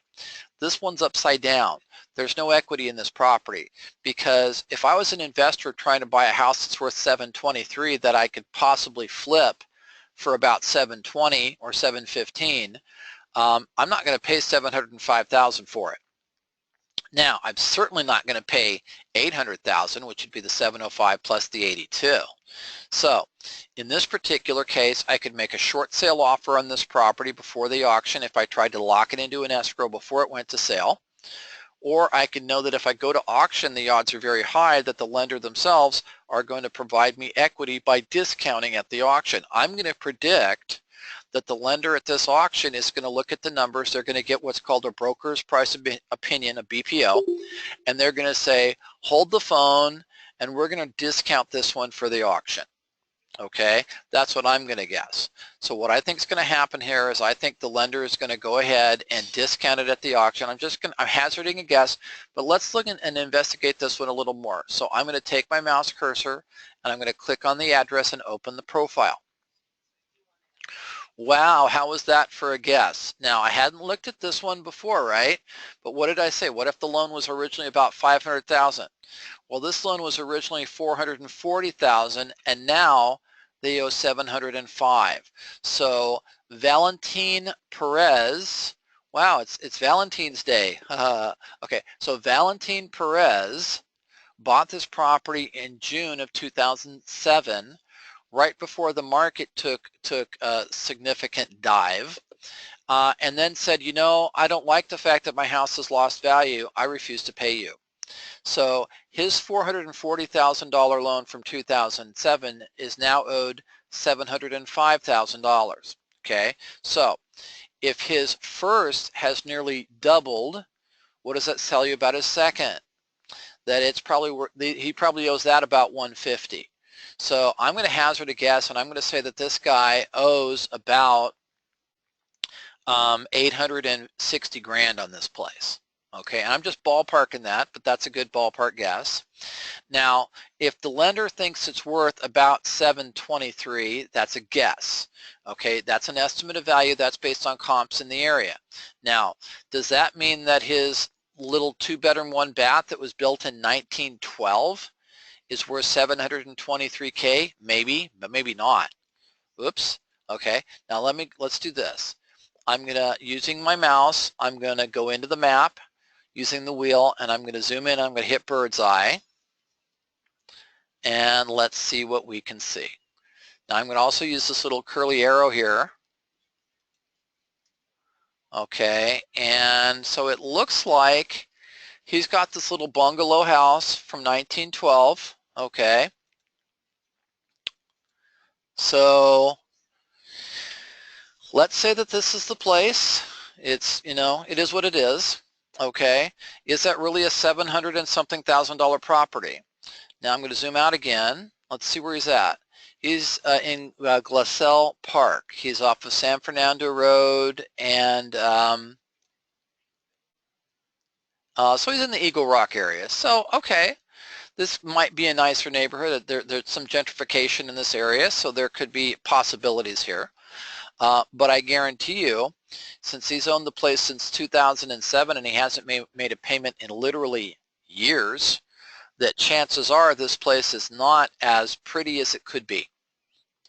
this one's upside down. There's no equity in this property, because if I was an investor trying to buy a house that's worth $723 that I could possibly flip for about $720 or $715, I'm not going to pay $705,000 for it. Now, I'm certainly not going to pay $800,000, which would be the $705 plus the $82. So in this particular case, I could make a short sale offer on this property before the auction if I tried to lock it into an escrow before it went to sale. Or I can know that if I go to auction, the odds are very high that the lender themselves are going to provide me equity by discounting at the auction. I'm going to predict that the lender at this auction is going to look at the numbers. They're going to get what's called a broker's price opinion, a BPO, and they're going to say, hold the phone, and we're going to discount this one for the auction. Okay, that's what I'm going to guess. So what I think is going to happen here is I think the lender is going to go ahead and discount it at the auction. I'm hazarding a guess, but let's look and investigate this one a little more. So I'm going to take my mouse cursor and I'm going to click on the address and open the profile. Wow, how was that for a guess? Now, I hadn't looked at this one before, right? But what did I say? What if the loan was originally about $500,000? Well, this loan was originally $440,000, and now they owe $705,000. So Valentine Perez, wow, it's Valentine's Day. Okay, so Valentine Perez bought this property in June of 2007, right before the market took a significant dive, and then said, you know, I don't like the fact that my house has lost value. I refuse to pay you. So his $440,000 loan from 2007 is now owed $705,000. Okay, so if his first has nearly doubled, what does that tell you about his second? That it's probably he probably owes that about 150. So I'm going to hazard a guess, and I'm going to say that this guy owes about 860 grand on this place. Okay, and I'm just ballparking that, but that's a good ballpark guess. Now, if the lender thinks it's worth about 723, that's a guess. Okay, that's an estimate of value. That's based on comps in the area. Now, does that mean that his little 2-bedroom, 1-bath that was built in 1912 is worth 723K? Maybe, but maybe not. Oops. Okay, now let's do this. I'm gonna, using my mouse, I'm gonna go into the map using the wheel, and I'm gonna zoom in. I'm gonna hit bird's eye, and let's see what we can see. Now I'm gonna also use this little curly arrow here. Okay, and so it looks like he's got this little bungalow house from 1912. Okay, so let's say that this is the place. It's, you know, it is what it is. Okay, is that really a $700 and something thousand property? Now I'm going to zoom out again. Let's see where he's at. He's in Glassell Park. He's off of San Fernando Road, and so he's in the Eagle Rock area. So, okay, this might be a nicer neighborhood. There's some gentrification in this area, so there could be possibilities here. But I guarantee you, since he's owned the place since 2007 and he hasn't made a payment in literally years, that chances are this place is not as pretty as it could be.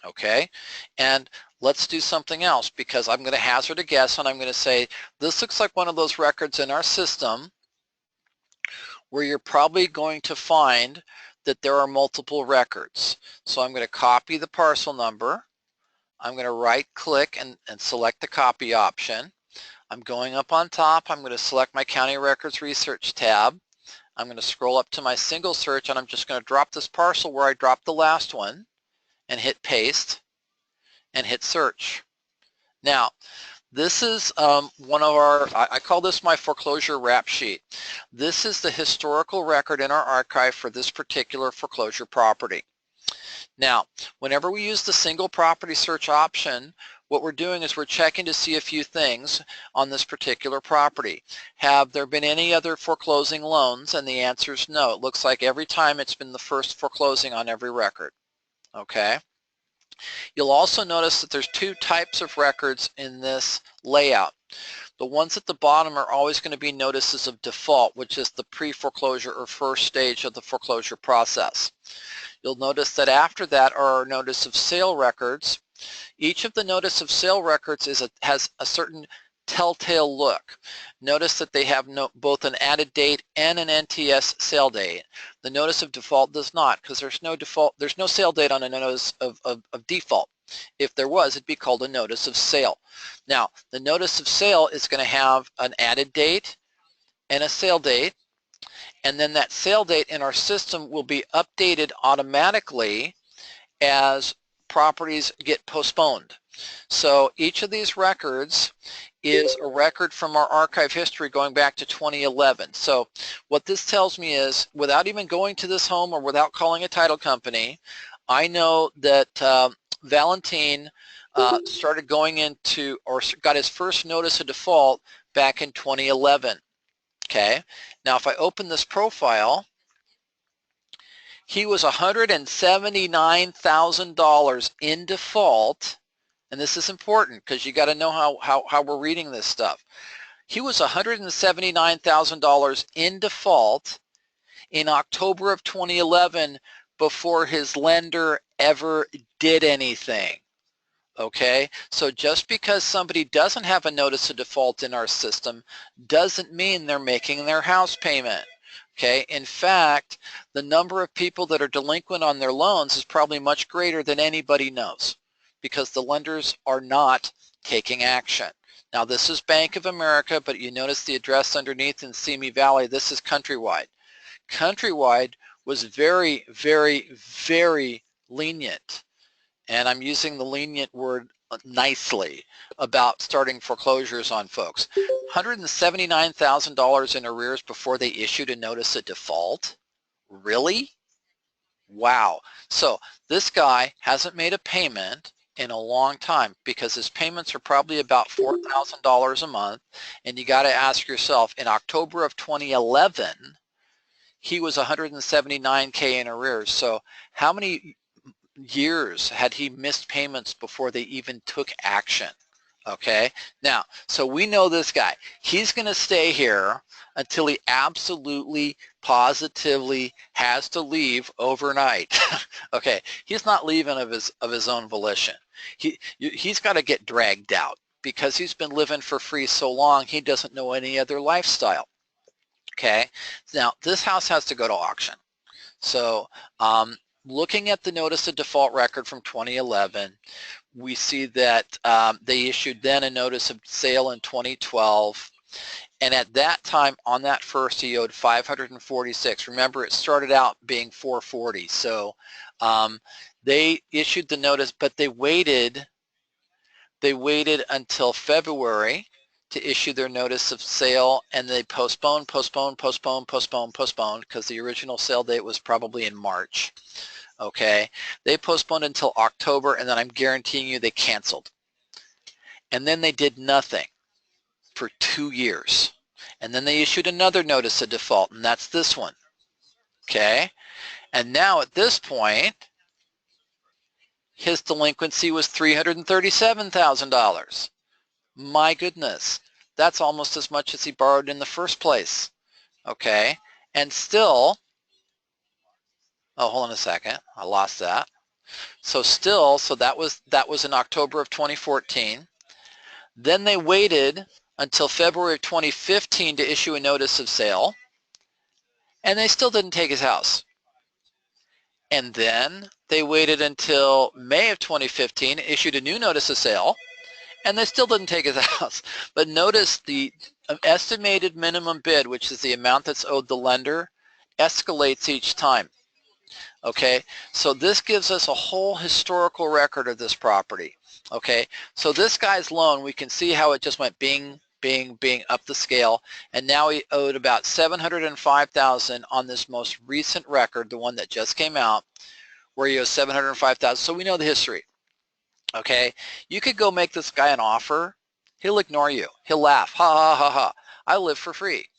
Okay, and let's do something else, because I'm going to hazard a guess, and I'm going to say this looks like one of those records in our system where you're probably going to find that there are multiple records. So I'm going to copy the parcel number. I'm going to right click and select the copy option. I'm going up on top. I'm going to select my County Records Research tab. I'm going to scroll up to my single search, and I'm just going to drop this parcel where I dropped the last one and hit paste and hit search. Now, this is one of our, I call this my foreclosure rap sheet. This is the historical record in our archive for this particular foreclosure property. Now, whenever we use the single property search option, what we're doing is we're checking to see a few things on this particular property. Have there been any other foreclosing loans? And the answer is no. It looks like every time it's been the first foreclosing on every record. Okay. You'll also notice that there's two types of records in this layout. The ones at the bottom are always going to be notices of default, which is the pre-foreclosure or first stage of the foreclosure process. You'll notice that after that are our notice of sale records. Each of the notice of sale records has a certain telltale look. Notice that they have both an added date and an NTS sale date. The notice of default does not, because there's no sale date on a notice of default. If there was, it'd be called a notice of sale. Now, the notice of sale is going to have an added date and a sale date, and then that sale date in our system will be updated automatically as properties get postponed. So each of these records is a record from our archive history going back to 2011. So what this tells me is, without even going to this home or without calling a title company, I know that Valentin started going into, or got his first notice of default back in 2011. Okay, now if I open this profile, he was $179,000 in default, and this is important because you got to know how we're reading this stuff. He was $179,000 in default in October of 2011 before his lender ever did anything. Okay, so just because somebody doesn't have a notice of default in our system doesn't mean they're making their house payment. Okay, in fact, the number of people that are delinquent on their loans is probably much greater than anybody knows because the lenders are not taking action. Now this is Bank of America, but you notice the address underneath in Simi Valley, this is Countrywide. Countrywide was very, very, very lenient, and I'm using the lenient word nicely, about starting foreclosures on folks. $179,000 in arrears before they issued a notice of default? Really? Wow. So this guy hasn't made a payment in a long time because his payments are probably about $4,000 a month. And you got to ask yourself, in October of 2011, he was 179K in arrears. So how many years had he missed payments before they even took action? Okay, now, so we know this guy. He's going to stay here until he absolutely, positively has to leave overnight. Okay, he's not leaving of his own volition. He's got to get dragged out because he's been living for free so long he doesn't know any other lifestyle. Okay, now this house has to go to auction. So looking at the notice of default record from 2011, we see that they issued then a notice of sale in 2012. And at that time, on that first, he owed 546. Remember, it started out being 440. So they issued the notice, but they waited until February to issue their notice of sale, and they postponed because the original sale date was probably in March. Okay, they postponed until October, and then I'm guaranteeing you they canceled. And then they did nothing for 2 years. And then they issued another notice of default, and that's this one. Okay, and now at this point, his delinquency was $337,000. My goodness, that's almost as much as he borrowed in the first place. Okay, and still, oh, hold on a second, I lost that. So still, so that was in October of 2014. Then they waited until February of 2015 to issue a notice of sale, and they still didn't take his house. And then they waited until May of 2015, issued a new notice of sale, and they still didn't take his house. But notice the estimated minimum bid, which is the amount that's owed the lender, escalates each time. Okay, so this gives us a whole historical record of this property. Okay, so this guy's loan, we can see how it just went bing, bing, bing up the scale, and now he owed about $705,000 on this most recent record, the one that just came out, where he owes $705,000. So we know the history. Okay, you could go make this guy an offer. He'll ignore you. He'll laugh. Ha ha ha ha. I live for free.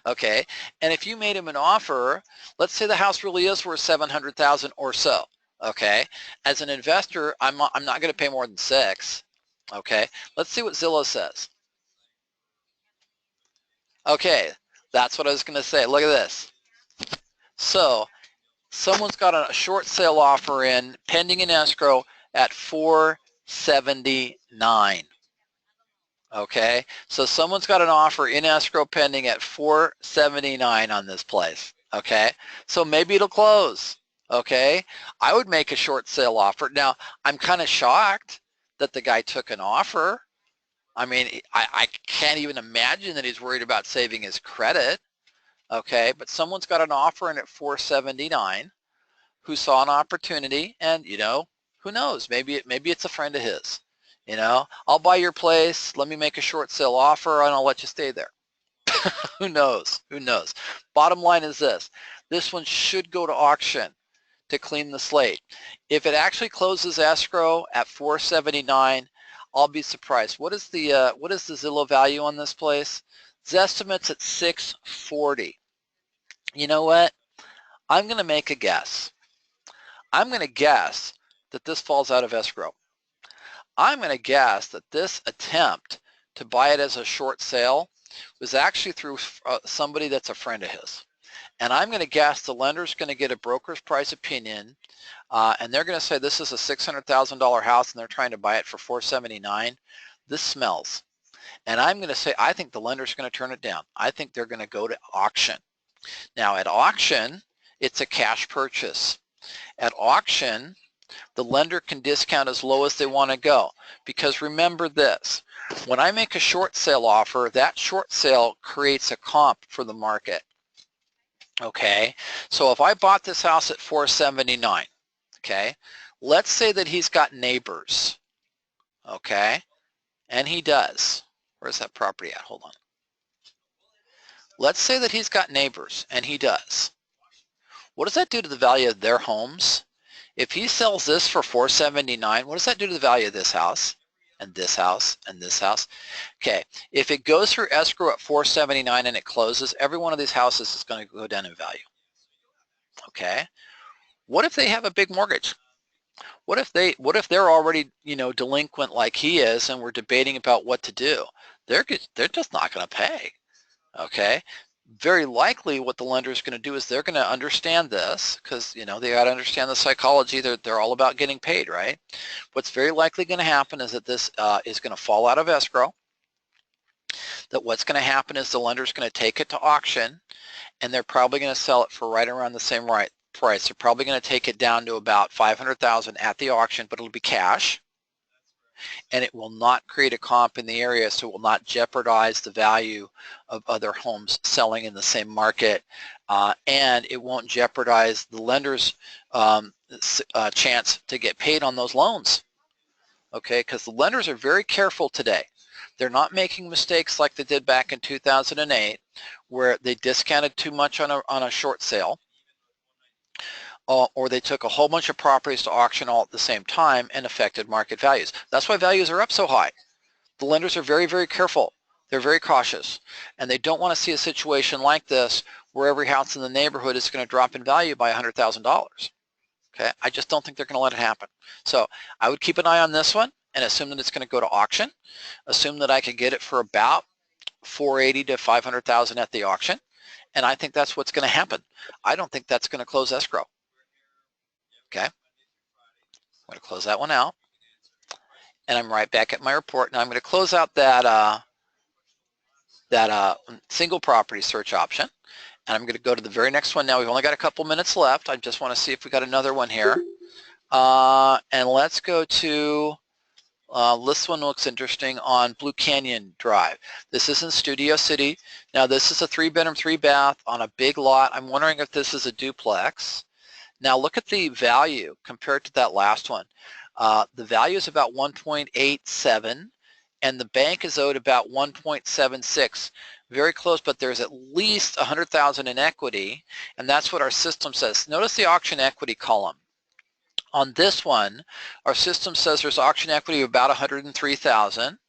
Okay, and if you made him an offer, let's say the house really is worth $700,000 or so. Okay, as an investor, I'm not going to pay more than $6. Okay, let's see what Zillow says. Okay, that's what I was going to say. Look at this. So someone's got a short sale offer in pending in escrow at $479. Okay, so someone's got an offer in escrow pending at $479 on this place. Okay, so maybe it'll close. Okay, I would make a short sale offer. Now, I'm kind of shocked that the guy took an offer. I mean, I can't even imagine that he's worried about saving his credit. Okay, but someone's got an offer in at $479 who saw an opportunity, and you know, who knows? Maybe it's a friend of his. You know, I'll buy your place, let me make a short sale offer, and I'll let you stay there. Who knows? Who knows? Bottom line is this. This one should go to auction to clean the slate. If it actually closes escrow at $479, I'll be surprised. What is the Zillow value on this place? Zestimate's at $640. You know what? I'm going to make a guess. I'm going to guess that this falls out of escrow. I'm going to guess that this attempt to buy it as a short sale was actually through somebody that's a friend of his. And I'm going to guess the lender's going to get a broker's price opinion, and they're going to say this is a $600,000 house and they're trying to buy it for $479. This smells. And I'm going to say I think the lender's going to turn it down. I think they're going to go to auction. Now at auction, it's a cash purchase. At auction, the lender can discount as low as they want to go, because remember this, when I make a short sale offer, that short sale creates a comp for the market. Okay, so if I bought this house at $479, okay, let's say that he's got neighbors, okay, and he does. Where's that property at? Hold on. Let's say that he's got neighbors, and he does. What does that do to the value of their homes? If he sells this for $479, what does that do to the value of this house, and this house, and this house? Okay, if it goes through escrow at $479 and it closes, every one of these houses is going to go down in value. Okay, what if they have a big mortgage? What if they're already, you know, delinquent like he is, and we're debating about what to do? They're just not going to pay. Okay, very likely what the lender is going to do is they're going to understand this, because, you know, they got to understand the psychology. They're all about getting paid, right? What's very likely going to happen is that this is going to fall out of escrow. That what's going to happen is the lender's going to take it to auction, and they're probably going to sell it for right around the same price. They're probably going to take it down to about $500,000 at the auction, but it'll be cash, and it will not create a comp in the area, so it will not jeopardize the value of other homes selling in the same market, and it won't jeopardize the lender's chance to get paid on those loans. Okay, because the lenders are very careful today. They're not making mistakes like they did back in 2008, where they discounted too much on a short sale, or they took a whole bunch of properties to auction all at the same time and affected market values. That's why values are up so high. The lenders are very, very careful. They're very cautious, and they don't want to see a situation like this where every house in the neighborhood is going to drop in value by $100,000. Okay, I just don't think they're going to let it happen. So I would keep an eye on this one and assume that it's going to go to auction. Assume that I could get it for about $480,000 to $500,000 at the auction, and I think that's what's going to happen. I don't think that's going to close escrow. Okay, I'm going to close that one out, and I'm right back at my report. Now I'm going to close out that single property search option, and I'm going to go to the very next one now. We've only got a couple minutes left. I just want to see if we got another one here. And let's go to, this one looks interesting, on Blue Canyon Drive. This is in Studio City. Now this is a 3-bedroom, 3-bath on a big lot. I'm wondering if this is a duplex. Now look at the value compared to that last one. The value is about 1.87, and the bank is owed about 1.76. Very close, but there's at least 100,000 in equity, and that's what our system says. Notice the auction equity column. On this one, our system says there's auction equity of about 103,000.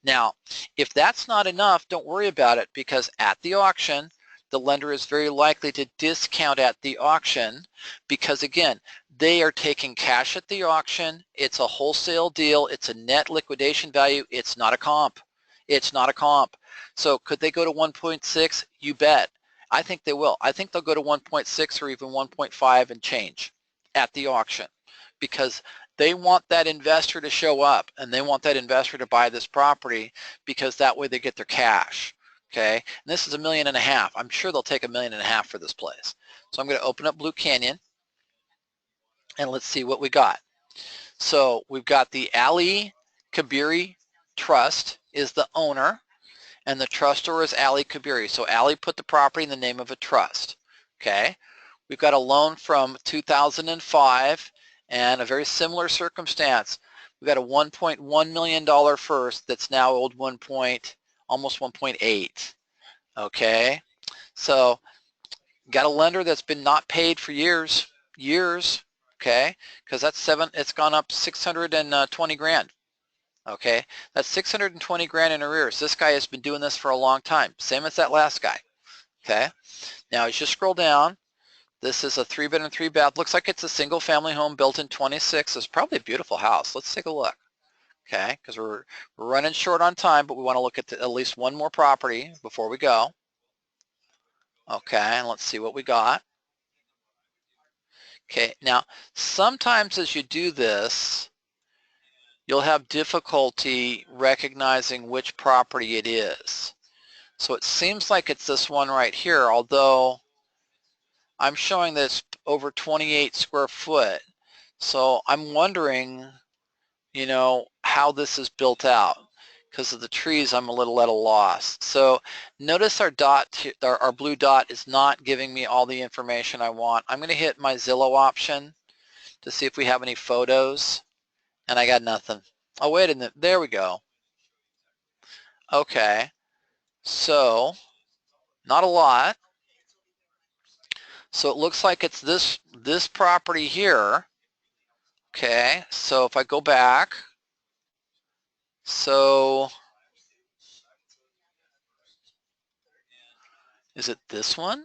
Now, if that's not enough, don't worry about it, because at the auction, the lender is very likely to discount at the auction, because again, they are taking cash at the auction. It's a wholesale deal. It's a net liquidation value. It's not a comp. It's not a comp. So could they go to 1.6? You bet. I think they will. I think they'll go to 1.6 or even 1.5 and change at the auction, because they want that investor to show up, and they want that investor to buy this property, because that way they get their cash. Okay, and this is $1.5 million. I'm sure they'll take $1.5 million for this place. So I'm going to open up Blue Canyon, and let's see what we got. So we've got the Ali Kabiri Trust is the owner, and the trustor is Ali Kabiri. So Ali put the property in the name of a trust. Okay, we've got a loan from 2005 and a very similar circumstance. We've got a $1.1 million first that's now owed almost 1.8. Okay, so got a lender that's been not paid for years. Okay, because it's gone up 620 grand. Okay, that's 620 grand in arrears. This guy has been doing this for a long time, same as that last guy. Okay, now as you scroll down, this is a 3-bedroom, 3-bath. Looks like it's a single family home built in 26. It's probably a beautiful house. Let's take a look. Okay, because we're running short on time, but we want to look at at least one more property before we go. Okay, and let's see what we got. Okay, now sometimes as you do this, you'll have difficulty recognizing which property it is. So it seems like it's this one right here, although I'm showing this over 28 square foot. So I'm wondering, you know, how this is built out. Because of the trees, I'm a little at a loss. So notice our dot, our blue dot is not giving me all the information I want. I'm going to hit my Zillow option to see if we have any photos, and I got nothing. Oh, wait a minute. There we go. Okay. So not a lot. So it looks like it's this property here. Okay. So if I go back, so is it this one?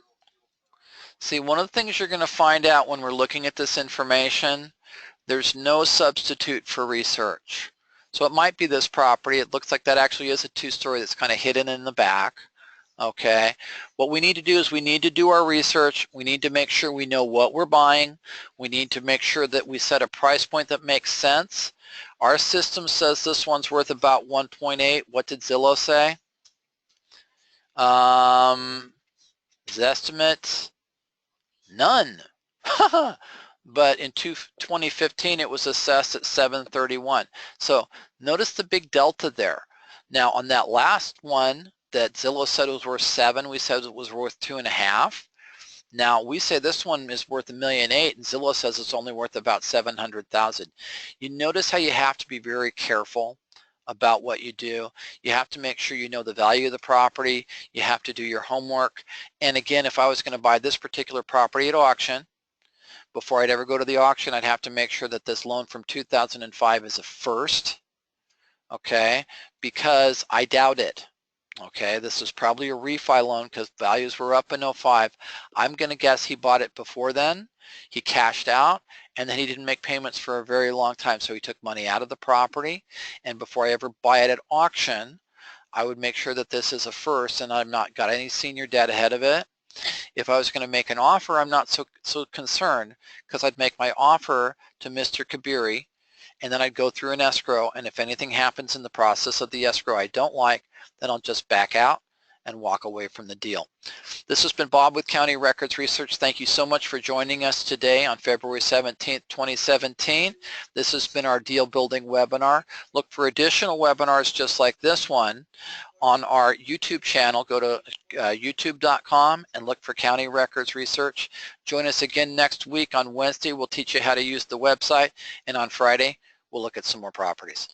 See, one of the things you're going to find out when we're looking at this information, there's no substitute for research. So it might be this property. It looks like that actually is a two-story that's kind of hidden in the back. Okay, what we need to do is we need to do our research. We need to make sure we know what we're buying. We need to make sure that we set a price point that makes sense. Our system says this one's worth about 1.8. What did Zillow say? His estimate, none. But in 2015 it was assessed at 731. So notice the big delta there. Now on that last one that Zillow said was worth 7, we said it was worth 2.5. Now we say this one is worth $1.8 million, and Zillow says it's only worth about 700,000. You notice how you have to be very careful about what you do. You have to make sure you know the value of the property. You have to do your homework. And again, if I was going to buy this particular property at auction, before I'd ever go to the auction, I'd have to make sure that this loan from 2005 is a first, okay, because I doubt it. Okay, this is probably a refi loan because values were up in 05. I'm going to guess he bought it before then. He cashed out, and then he didn't make payments for a very long time, so he took money out of the property. And before I ever buy it at auction, I would make sure that this is a first and I've not got any senior debt ahead of it. If I was going to make an offer, I'm not so concerned because I'd make my offer to Mr. Kabiri, and then I'd go through an escrow, and if anything happens in the process of the escrow I don't like, then I'll just back out and walk away from the deal. This has been Bob with County Records Research. Thank you so much for joining us today on February 17th, 2017. This has been our deal building webinar. Look for additional webinars just like this one on our YouTube channel. Go to youtube.com and look for County Records Research. Join us again next week on Wednesday. We'll teach you how to use the website, and on Friday we'll look at some more properties.